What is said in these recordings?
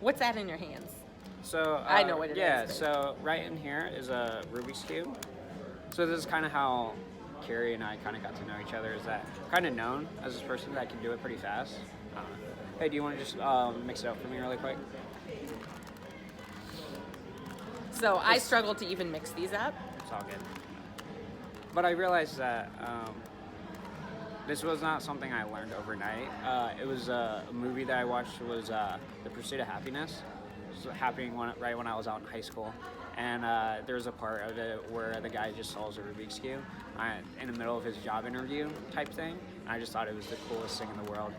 What's that in your hands? So I know what it yeah, is, but- so right in here is a Rubik's Cube. So this is kind of how Carrie and I kind of got to know each other, is that I'm kind of known as this person that can do it pretty fast. Hey, do you want to just mix it up for me really quick? So I struggle to even mix these up. It's all good. But I realized that this was not something I learned overnight. It was a movie that I watched, was The Pursuit of Happiness. It was happening right when I was out in high school. And there's a part of it where the guy just solves a Rubik's Cube in the middle of his job interview type thing. And I just thought it was the coolest thing in the world.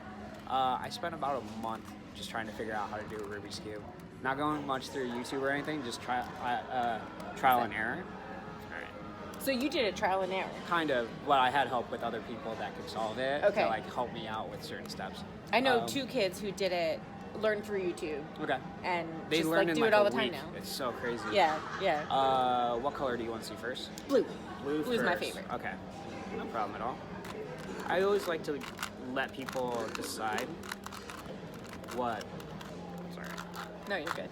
I spent about a month just trying to figure out how to do a Rubik's Cube. Not going much through YouTube or anything, just trial and error. So you did a trial and error. Kind of. Well, I had help with other people that could solve it Okay. to like help me out with certain steps. I know 2 kids who did it, learned through YouTube. Okay. And They just learn like in do like it all a the time week. now. It's so crazy. Yeah. What color do you want to see first? Blue. Blue's my first. favorite. Okay. No problem at all. I always like to let people decide what. Sorry. No, you're good.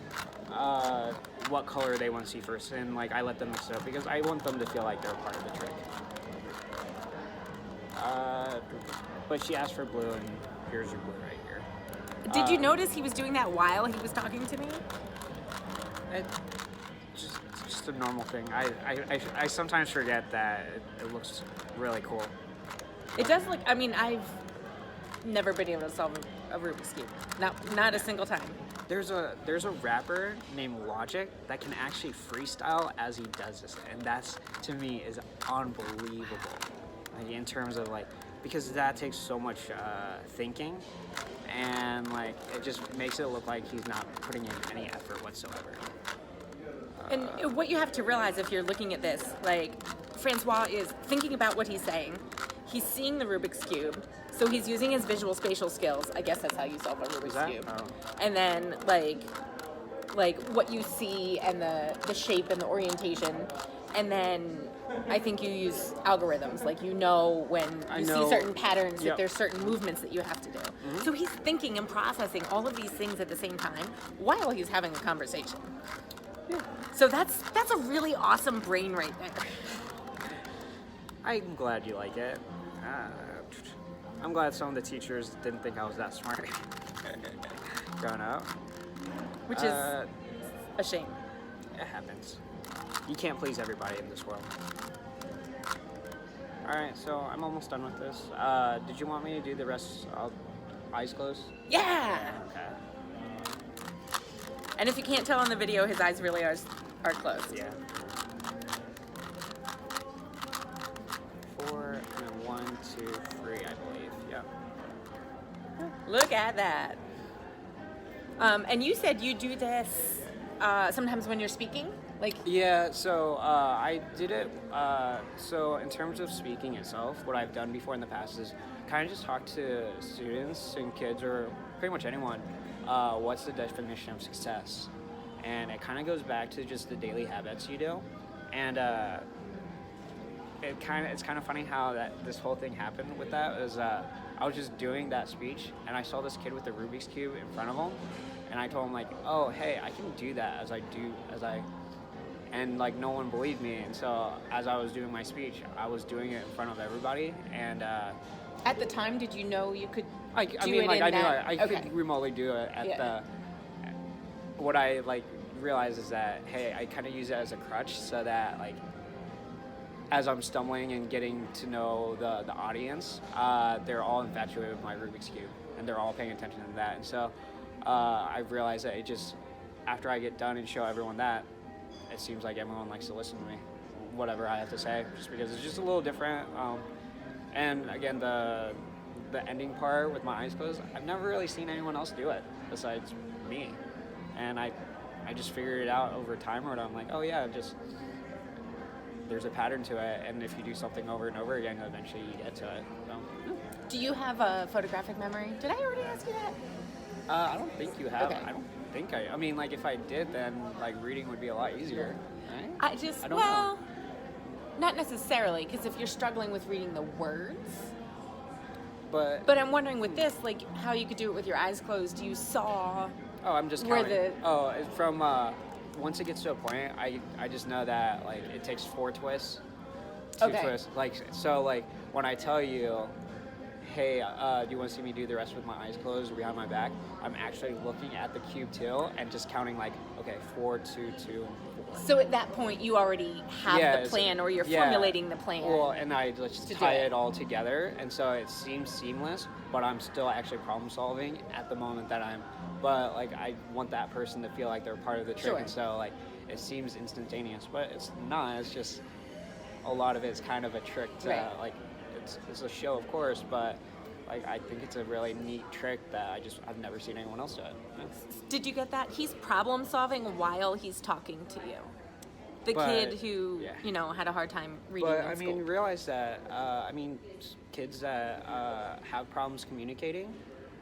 What color they want to see first, and like I let them mix it up because I want them to feel like they're a part of the trick. But she asked for blue, and here's your blue right here. Did you notice he was doing that while he was talking to me? It's just a normal thing. I sometimes forget that it looks really cool. It does look. I mean, I've never been able to solve a Rubik's Cube. Not a single time. There's a rapper named Logic that can actually freestyle as he does this, and that's, to me, is unbelievable. Like in terms of like, because that takes so much thinking, and like it just makes it look like he's not putting in any effort whatsoever. And what you have to realize if you're looking at this, like, Francois is thinking about what he's saying. He's seeing the Rubik's Cube, so he's using his visual spatial skills. I guess that's how you solve a Rubik's Cube. Oh. And then, like what you see and the shape and the orientation. And then I think you use algorithms. Like, you know when you see certain patterns, that there's certain movements that you have to do. Mm-hmm. So he's thinking and processing all of these things at the same time while he's having a conversation. Yeah. So that's a really awesome brain right there. I'm glad you like it. I'm glad some of the teachers didn't think I was that smart growing up. Which is a shame. It happens. You can't please everybody in this world. Alright, so I'm almost done with this. Did you want me to do the rest eyes closed? Yeah! Okay. And if you can't tell on the video, his eyes really are closed. Yeah. 4 and then 1, 2, 3, I believe. Yeah. Look at that. And you said you do this sometimes when you're speaking? Like, yeah, so I did it. So in terms of speaking itself, what I've done before in the past is kind of just talk to students and kids, or pretty much anyone, what's the definition of success? And it kind of goes back to just the daily habits you do. And it's kind of funny how this whole thing happened with that. Is I was just doing that speech, and I saw this kid with the Rubik's Cube in front of him, and I told him like, oh, hey, I can do that and like no one believed me. And so as I was doing my speech, I was doing it in front of everybody. And at the time, did you know you could I knew I could remotely do it at Yeah. What I like realized is that, hey, I kind of use it as a crutch, so that like as I'm stumbling and getting to know the audience, they're all infatuated with my Rubik's Cube, and they're all paying attention to that. And so I realized that it just, after I get done and show everyone that, it seems like everyone likes to listen to me, whatever I have to say, just because it's just a little different. And again, the ending part with my eyes closed, I've never really seen anyone else do it besides me. And I just figured it out over time, where I'm like, oh yeah, there's a pattern to it, and if you do something over and over again, eventually you get to it. So, Do you have a photographic memory? Did I already ask you that? I don't think you have. Okay. I don't think I mean, like, if I did, then like reading would be a lot easier, right? I don't know. Not necessarily, because if you're struggling with reading the words. But But I'm wondering with this, like, how you could do it with your eyes closed. You saw Oh, I'm just Where counting. From once it gets to a point, I just know that like it takes 4 twists, 2 Okay. twists. Like so, like when I tell you, hey, do you want to see me do the rest with my eyes closed or behind my back? I'm actually looking at the cube too and just counting like, okay, 4, 2, 2, and 4. So at that point, you already have the plan, or you're formulating the plan. Well, and I just to do tie it all together, and so it seems seamless, but I'm still actually problem solving at the moment that I'm. But like, I want that person to feel like they're part of the trick, Sure. and so like, it seems instantaneous, but it's not. It's just a lot of it is kind of a trick to Right. like. It's a show, of course, but like I think it's a really neat trick that I've never seen anyone else do it. Yeah. Did you get that? He's problem solving while he's talking to you. The kid who, had a hard time reading But in I school. mean, realize that kids that have problems communicating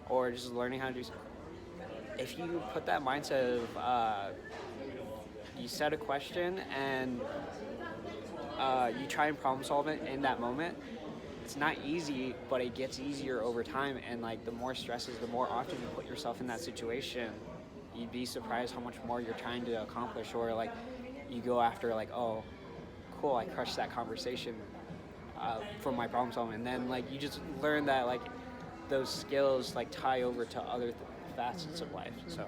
or just learning how to do. If you put that mindset of you set a question and you try and problem solve it in that moment. It's not easy, but it gets easier over time. And like the more stresses, the more often you put yourself in that situation, you'd be surprised how much more you're trying to accomplish. Or like you go after like, oh, cool, I crushed that conversation from my problem solving, and then like you just learn that like those skills like tie over to other facets of life. So.